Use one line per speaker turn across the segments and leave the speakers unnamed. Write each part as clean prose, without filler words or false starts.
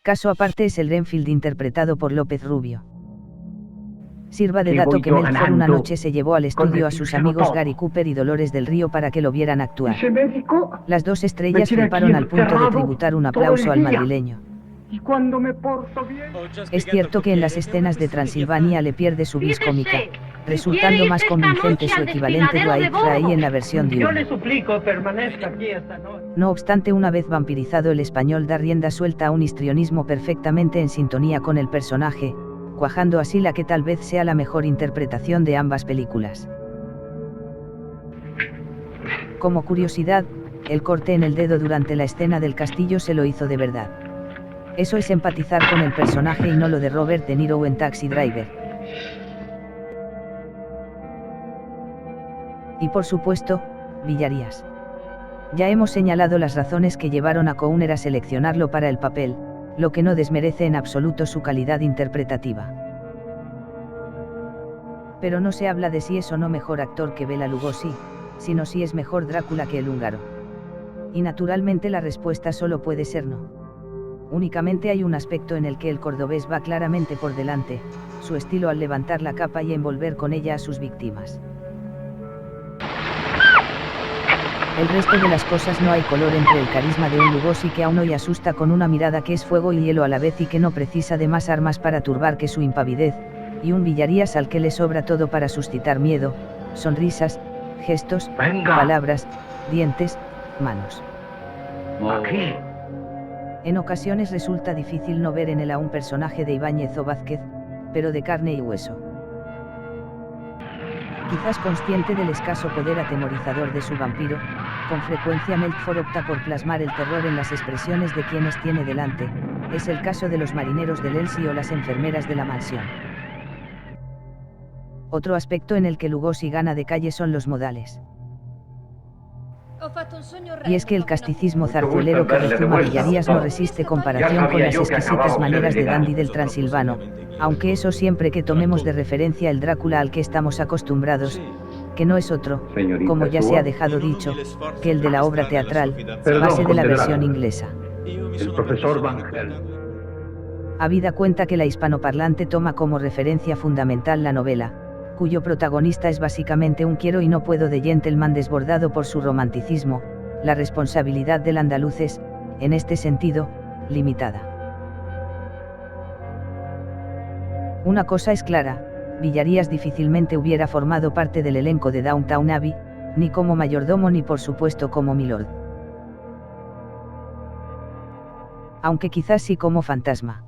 Caso aparte es el Renfield interpretado por López Rubio. Sirva de dato que Melchor una noche se llevó al estudio a sus amigos Gary Cooper y Dolores del Río para que lo vieran actuar. Las dos estrellas fliparon al punto de tributar un aplauso al madrileño.
Y cuando me porto bien...
Es cierto que en las escenas de Transilvania le pierde su vis cómica, resultando más convincente su equivalente Dwight Fry en la versión
Yo
diurna.
le suplico, permanezca aquí esta noche.
No obstante, una vez vampirizado, el español da rienda suelta a un histrionismo perfectamente en sintonía con el personaje, cuajando así la que tal vez sea la mejor interpretación de ambas películas. Como curiosidad, el corte en el dedo durante la escena del castillo se lo hizo de verdad. Eso es empatizar con el personaje y no lo de Robert De Niro en Taxi Driver. Y por supuesto, Villarías. Ya hemos señalado las razones que llevaron a Cowner a seleccionarlo para el papel, lo que no desmerece en absoluto su calidad interpretativa. Pero no se habla de si es o no mejor actor que Bela Lugosi, sino si es mejor Drácula que el húngaro. Y naturalmente la respuesta solo puede ser no. Únicamente hay un aspecto en el que el cordobés va claramente por delante, su estilo al levantar la capa y envolver con ella a sus víctimas. El resto de las cosas no hay color entre el carisma de un Lugosi que aún hoy asusta con una mirada que es fuego y hielo a la vez y que no precisa de más armas para turbar que su impavidez, y un Villarías al que le sobra todo para suscitar miedo, sonrisas, gestos, palabras, dientes, manos.
Aquí.
En ocasiones resulta difícil no ver en él a un personaje de Ibáñez o Vázquez, pero de carne y hueso. Quizás consciente del escaso poder atemorizador de su vampiro, con frecuencia Melchor opta por plasmar el terror en las expresiones de quienes tiene delante, es el caso de los marineros del Elsi o las enfermeras de la mansión. Otro aspecto en el que Lugosi gana de calle son los modales. Y es que el casticismo zarzuelero que rezuma Villarías no resiste comparación con las exquisitas maneras de dandy del transilvano, aunque eso siempre que tomemos de referencia el Drácula al que estamos acostumbrados, que no es otro, como ya se ha dejado dicho, que el de la obra teatral, base de la versión inglesa.
El profesor Van Hel.
Habida cuenta que la hispanoparlante toma como referencia fundamental la novela, cuyo protagonista es básicamente un quiero y no puedo de gentleman desbordado por su romanticismo, la responsabilidad del andaluz es, en este sentido, limitada. Una cosa es clara, Villarías difícilmente hubiera formado parte del elenco de Downton Abbey, ni como mayordomo ni por supuesto como milord. Aunque quizás sí como fantasma.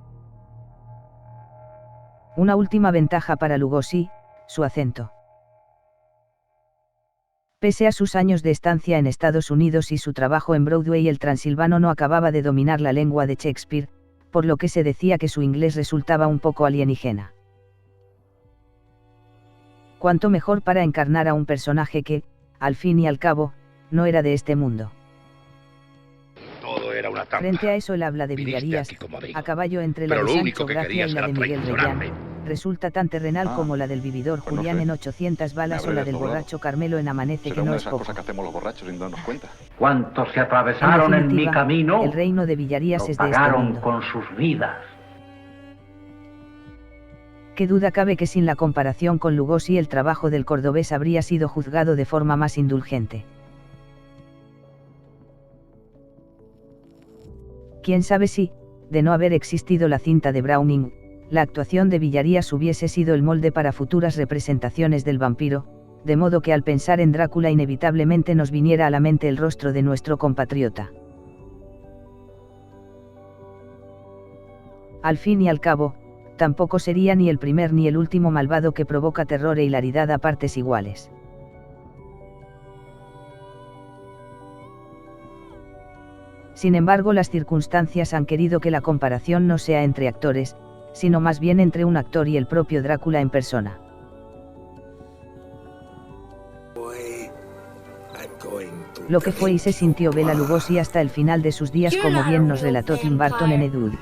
Una última ventaja para Lugosi, su acento. Pese a sus años de estancia en Estados Unidos y su trabajo en Broadway, el transilvano no acababa de dominar la lengua de Shakespeare, por lo que se decía que su inglés resultaba un poco alienígena. Cuanto mejor para encarnar a un personaje que, al fin y al cabo, no era de este mundo.
Todo era una trampa.
Frente a eso, el habla de
Viniste
Villarías,
aquí como amigo.
a caballo entre la
Pero
de
lo único
Sancho
que
Gracia
querías
y la
era
de Miguel
traicionarme.
Reyán, resulta tan terrenal como la del vividor
pues no
Julián
sé.
en 800 balas
Me
o la
habré
del
desdoblado.
borracho Carmelo en Amanece,
Será
que
una
no
de
es
esas
poco.
cosas que hacemos los borrachos sin darnos cuenta.
¿Cuántos se
En
atravesaron en mi
definitiva,
camino?
el reino de Villarías
Lo
es de este
pagaron
mundo.
con sus vidas.
Qué duda cabe que sin la comparación con Lugosi el trabajo del cordobés habría sido juzgado de forma más indulgente. Quién sabe si, de no haber existido la cinta de Browning, la actuación de Villarías hubiese sido el molde para futuras representaciones del vampiro, de modo que al pensar en Drácula inevitablemente nos viniera a la mente el rostro de nuestro compatriota. Al fin y al cabo, tampoco sería ni el primer ni el último malvado que provoca terror e hilaridad a partes iguales. Sin embargo, las circunstancias han querido que la comparación no sea entre actores, sino más bien entre un actor y el propio Drácula en persona. Lo que fue y se sintió Bela Lugosi hasta el final de sus días, como bien nos relató Tim Burton en Ed Wood.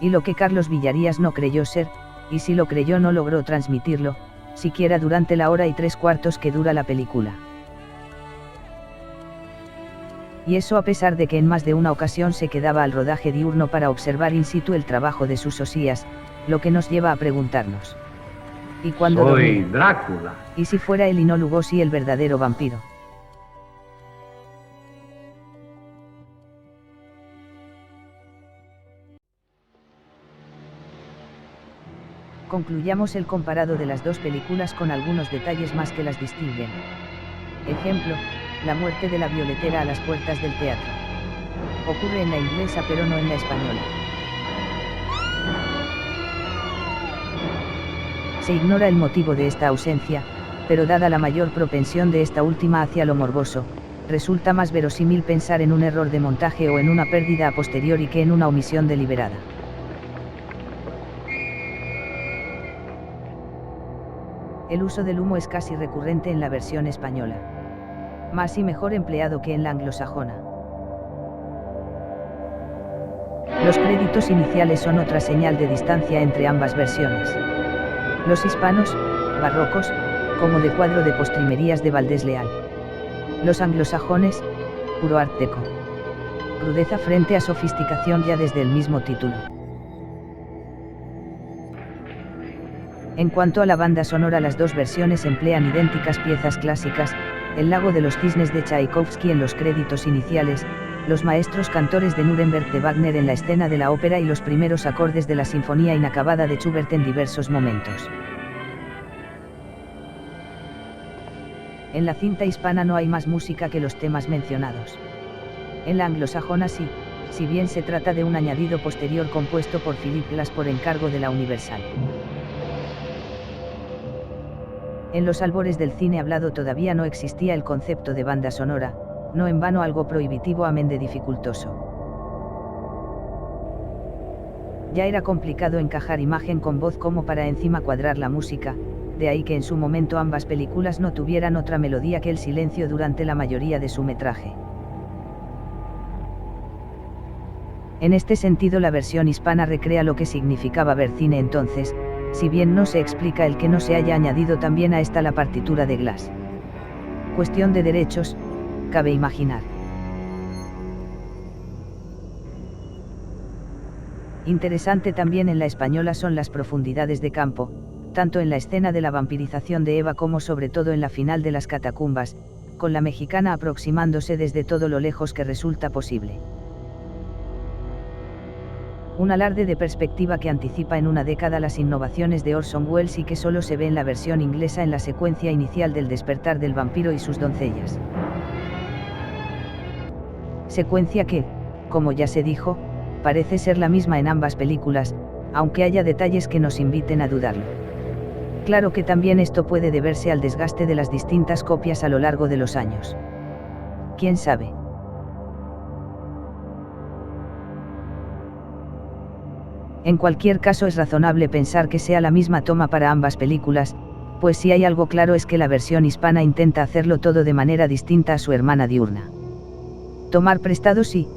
Y lo que Carlos Villarías no creyó ser, y si lo creyó no logró transmitirlo, siquiera durante la hora y 3/4 que dura la película. Y eso a pesar de que en más de una ocasión se quedaba al rodaje diurno para observar in situ el trabajo de sus osías, lo que nos lleva a preguntarnos: ¿y cuándo
Soy
dormía?
Drácula.
¿Y si fuera él y no Lugosi el verdadero vampiro? Concluyamos el comparado de las dos películas con algunos detalles más que las distinguen. Ejemplo: la muerte de la violetera a las puertas del teatro. Ocurre en la inglesa pero no en la española. Se ignora el motivo de esta ausencia, pero dada la mayor propensión de esta última hacia lo morboso, resulta más verosímil pensar en un error de montaje o en una pérdida a posteriori que en una omisión deliberada. El uso del humo es casi recurrente en la versión española. Más y mejor empleado que en la anglosajona. Los créditos iniciales son otra señal de distancia entre ambas versiones. Los hispanos, barrocos, como de cuadro de postrimerías de Valdés Leal. Los anglosajones, puro art deco. Crudeza frente a sofisticación ya desde el mismo título. En cuanto a la banda sonora, las dos versiones emplean idénticas piezas clásicas: El lago de los cisnes de Tchaikovsky en los créditos iniciales, los maestros cantores de Nuremberg de Wagner en la escena de la ópera y los primeros acordes de la sinfonía inacabada de Schubert en diversos momentos. En la cinta hispana no hay más música que los temas mencionados. En la anglosajona sí, si bien se trata de un añadido posterior compuesto por Philip Glass por encargo de la Universal. En los albores del cine hablado todavía no existía el concepto de banda sonora, no en vano algo prohibitivo amén de dificultoso. Ya era complicado encajar imagen con voz como para encima cuadrar la música, de ahí que en su momento ambas películas no tuvieran otra melodía que el silencio durante la mayoría de su metraje. En este sentido, la versión hispana recrea lo que significaba ver cine entonces, si bien no se explica el que no se haya añadido también a esta la partitura de Glass. Cuestión de derechos, cabe imaginar. Interesante también en la española son las profundidades de campo, tanto en la escena de la vampirización de Eva como sobre todo en la final de las catacumbas, con la mexicana aproximándose desde todo lo lejos que resulta posible. Un alarde de perspectiva que anticipa en una década las innovaciones de Orson Welles y que solo se ve en la versión inglesa en la secuencia inicial del despertar del vampiro y sus doncellas. Secuencia que, como ya se dijo, parece ser la misma en ambas películas, aunque haya detalles que nos inviten a dudarlo. Claro que también esto puede deberse al desgaste de las distintas copias a lo largo de los años. ¿Quién sabe? En cualquier caso, es razonable pensar que sea la misma toma para ambas películas, pues si hay algo claro es que la versión hispana intenta hacerlo todo de manera distinta a su hermana diurna. Tomar prestado sí,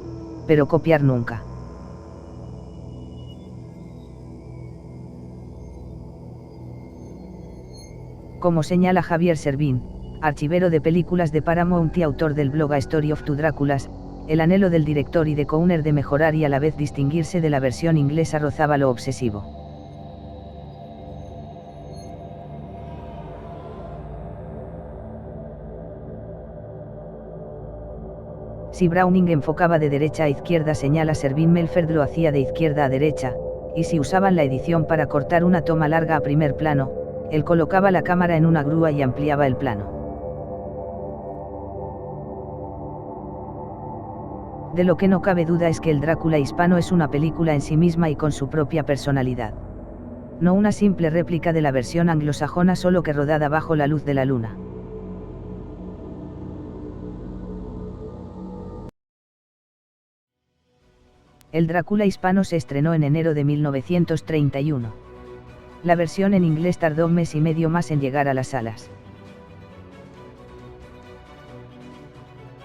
pero copiar nunca. Como señala Javier Servín, archivero de películas de Paramount y autor del blog A Story of Two Dráculas, el anhelo del director y de Cowner de mejorar y a la vez distinguirse de la versión inglesa rozaba lo obsesivo. Si Browning enfocaba de derecha a izquierda, señala Servín, Melford lo hacía de izquierda a derecha, y si usaban la edición para cortar una toma larga a primer plano, él colocaba la cámara en una grúa y ampliaba el plano. De lo que no cabe duda es que el Drácula hispano es una película en sí misma y con su propia personalidad. No una simple réplica de la versión anglosajona, solo que rodada bajo la luz de la luna. El Drácula hispano se estrenó en enero de 1931. La versión en inglés tardó un mes y medio más en llegar a las salas.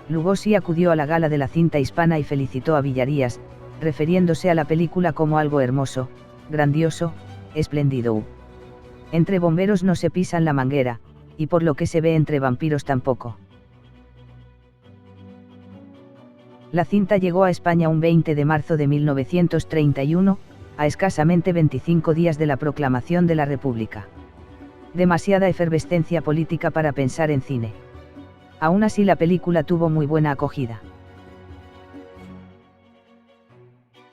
Lugosi acudió a la gala de la cinta hispana y felicitó a Villarías, refiriéndose a la película como algo hermoso, grandioso, espléndido. Entre bomberos no se pisan la manguera, y por lo que se ve entre vampiros tampoco. La cinta llegó a España un 20 de marzo de 1931, a escasamente 25 días de la proclamación de la República. Demasiada efervescencia política para pensar en cine. Aún así la película tuvo muy buena acogida.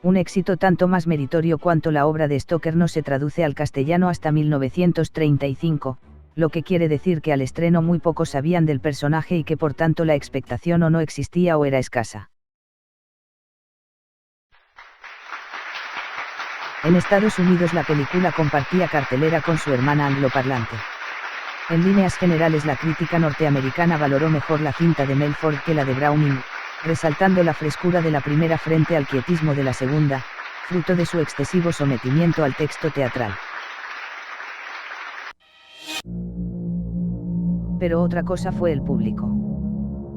Un éxito tanto más meritorio cuanto la obra de Stoker no se traduce al castellano hasta 1935, lo que quiere decir que al estreno muy pocos sabían del personaje y que por tanto la expectación o no existía o era escasa. En Estados Unidos la película compartía cartelera con su hermana angloparlante. En líneas generales la crítica norteamericana valoró mejor la cinta de Melford que la de Browning, resaltando la frescura de la primera frente al quietismo de la segunda, fruto de su excesivo sometimiento al texto teatral. Pero otra cosa fue el público.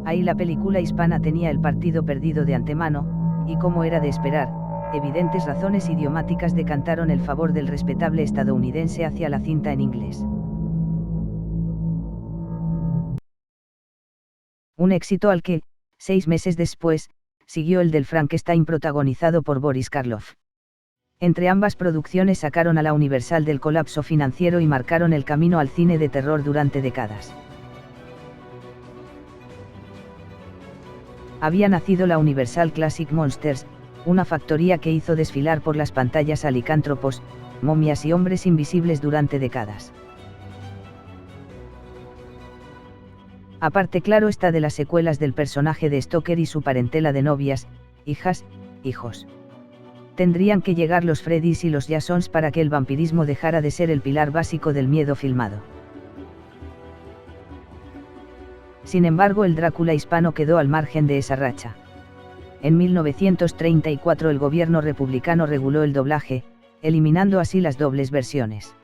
Ahí la película hispana tenía el partido perdido de antemano, y como era de esperar, evidentes razones idiomáticas decantaron el favor del respetable estadounidense hacia la cinta en inglés. Un éxito al que, 6 meses después, siguió el del Frankenstein protagonizado por Boris Karloff. Entre ambas producciones sacaron a la Universal del colapso financiero y marcaron el camino al cine de terror durante décadas. Había nacido la Universal Classic Monsters, una factoría que hizo desfilar por las pantallas a licántropos, momias y hombres invisibles durante décadas. Aparte claro está de las secuelas del personaje de Stoker y su parentela de novias, hijas, hijos. Tendrían que llegar los Freddys y los Jasons para que el vampirismo dejara de ser el pilar básico del miedo filmado. Sin embargo el Drácula hispano quedó al margen de esa racha. En 1934 el gobierno republicano reguló el doblaje, eliminando así las dobles versiones.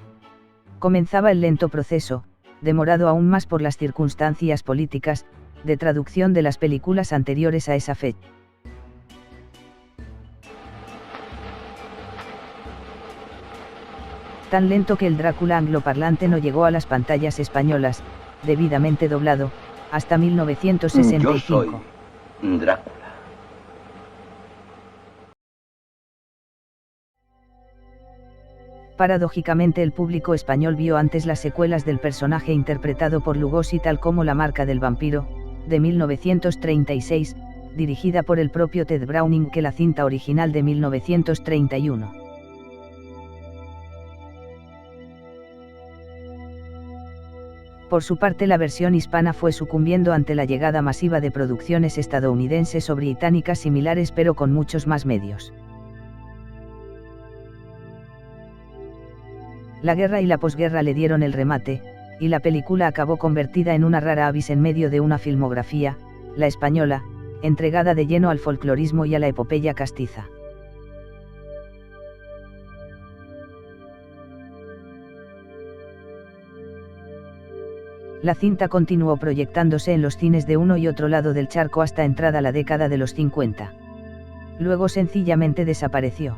Comenzaba el lento proceso, demorado aún más por las circunstancias políticas, de traducción de las películas anteriores a esa fecha. Tan lento que el Drácula angloparlante no llegó a las pantallas españolas, debidamente doblado, hasta 1965.
Yo soy Drácula.
Paradójicamente el público español vio antes las secuelas del personaje interpretado por Lugosi tal como La marca del vampiro, de 1936, dirigida por el propio Ted Browning que la cinta original de 1931. Por su parte la versión hispana fue sucumbiendo ante la llegada masiva de producciones estadounidenses o británicas similares pero con muchos más medios. La guerra y la posguerra le dieron el remate, y la película acabó convertida en una rara avis en medio de una filmografía, la española, entregada de lleno al folclorismo y a la epopeya castiza. La cinta continuó proyectándose en los cines de uno y otro lado del charco hasta entrada la década de los 50. Luego sencillamente desapareció.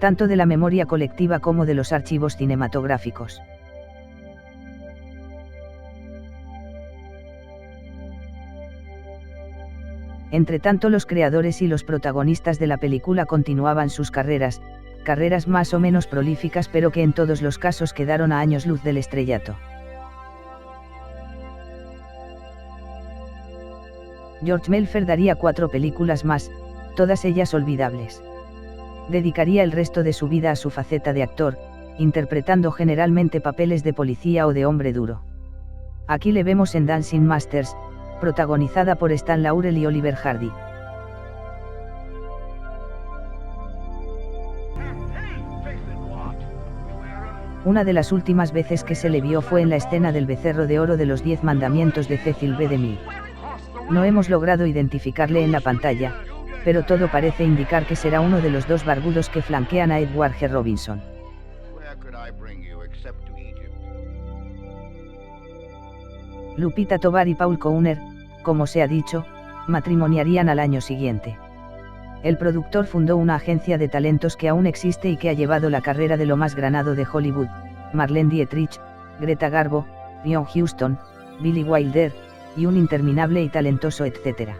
Tanto de la memoria colectiva como de los archivos cinematográficos. Entretanto los creadores y los protagonistas de la película continuaban sus carreras más o menos prolíficas pero que en todos los casos quedaron a años luz del estrellato. George Melford daría 4 películas más, todas ellas olvidables. Dedicaría el resto de su vida a su faceta de actor, interpretando generalmente papeles de policía o de hombre duro. Aquí le vemos en Dancing Masters, protagonizada por Stan Laurel y Oliver Hardy. Una de las últimas veces que se le vio fue en la escena del becerro de oro de los 10 mandamientos de Cecil B. DeMille. No hemos logrado identificarle en la pantalla, pero todo parece indicar que será uno de los 2 barbudos que flanquean a Edward G. Robinson. Lupita Tovar y Paul Coughner, como se ha dicho, matrimoniarían al año siguiente. El productor fundó una agencia de talentos que aún existe y que ha llevado la carrera de lo más granado de Hollywood, Marlene Dietrich, Greta Garbo, John Huston, Billy Wilder, y un interminable y talentoso etcétera.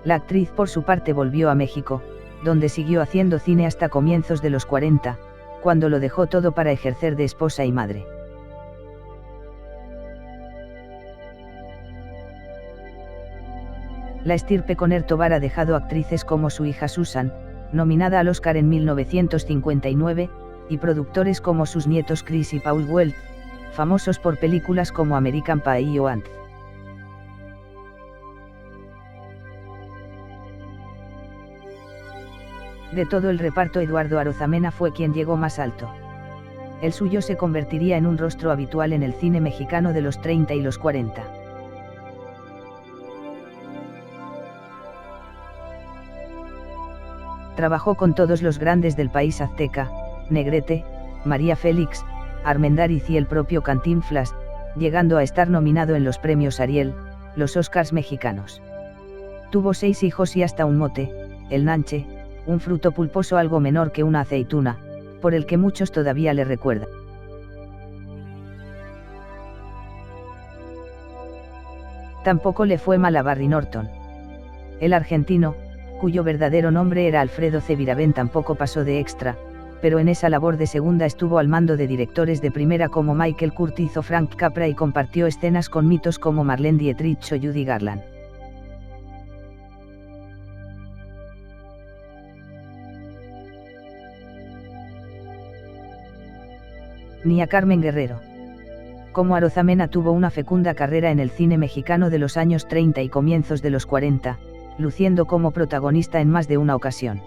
La actriz por su parte volvió a México, donde siguió haciendo cine hasta comienzos de los 40, cuando lo dejó todo para ejercer de esposa y madre. La estirpe Conner Tovar ha dejado actrices como su hija Susan, nominada al Oscar en 1959, y productores como sus nietos Chris y Paul Weald, famosos por películas como American Pie o Ant. De todo el reparto, Eduardo Arozamena fue quien llegó más alto. El suyo se convertiría en un rostro habitual en el cine mexicano de los 30 y los 40. Trabajó con todos los grandes del país azteca, Negrete, María Félix, Armendáriz y el propio Cantinflas, llegando a estar nominado en los premios Ariel, los Oscars mexicanos. Tuvo 6 hijos y hasta un mote, el nanche, un fruto pulposo algo menor que una aceituna, por el que muchos todavía le recuerdan. Tampoco le fue mal a Barry Norton. El argentino, cuyo verdadero nombre era Alfredo Ceviravén, tampoco pasó de extra, pero en esa labor de segunda estuvo al mando de directores de primera como Michael Curtiz o Frank Capra y compartió escenas con mitos como Marlene Dietrich o Judy Garland. Ni a Carmen Guerrero. Como Arozamena tuvo una fecunda carrera en el cine mexicano de los años 30 y comienzos de los 40, luciendo como protagonista en más de una ocasión.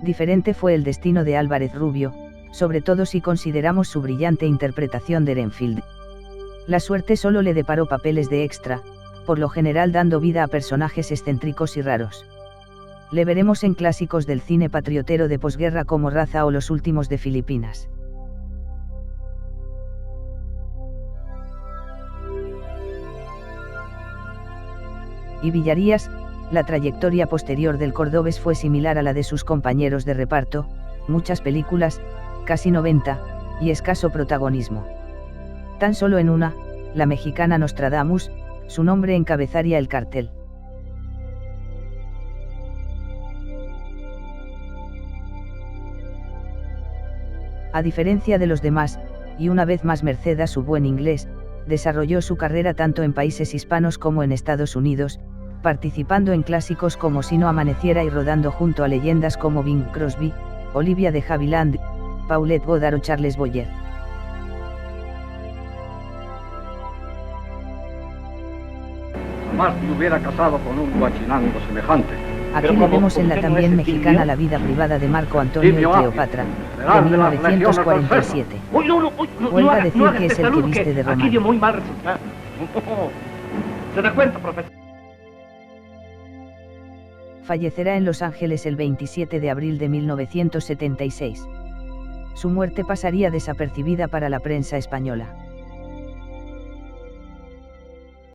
Diferente fue el destino de Álvarez Rubio, sobre todo si consideramos su brillante interpretación de Renfield. La suerte solo le deparó papeles de extra, por lo general dando vida a personajes excéntricos y raros. Le veremos en clásicos del cine patriotero de posguerra como Raza o Los últimos de Filipinas. Y Villarías, la trayectoria posterior del cordobés fue similar a la de sus compañeros de reparto, muchas películas, casi 90, y escaso protagonismo. Tan solo en una, la mexicana Nostradamus, su nombre encabezaría el cartel. A diferencia de los demás, y una vez más merced a su buen inglés, desarrolló su carrera tanto en países hispanos como en Estados Unidos, participando en clásicos como Si no amaneciera y rodando junto a leyendas como Bing Crosby, Olivia de Havilland, Paulette Goddard o Charles Boyer.
Jamás me hubiera casado con un guachinango semejante.
Aquí le vemos en la también mexicana La vida privada de Marco Antonio y Cleopatra, de 1947. Vuelva a decir que es el que viste de Román.
Aquí dio muy mal resultado. ¿Se da cuenta, profesor?
Fallecerá en Los Ángeles el 27 de abril de 1976. Su muerte pasaría desapercibida para la prensa española.